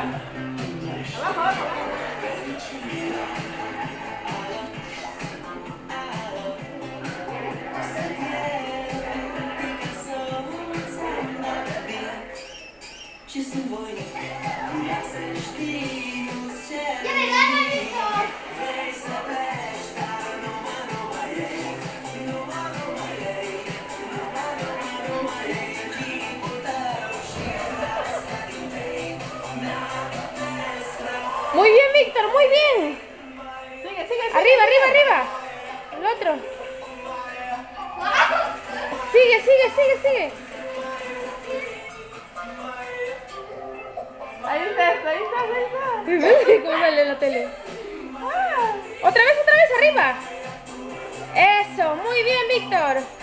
Abajo, abajo. ¡Ya me gana esto! Muy bien, Víctor, muy bien. Sigue, sigue. Arriba, arriba, arriba. El otro. Sigue, sigue, sigue, sigue. Ahí estás, ahí estás, ahí estás. ¿Cómo sale en la tele? Otra vez, arriba. Eso, muy bien, Víctor.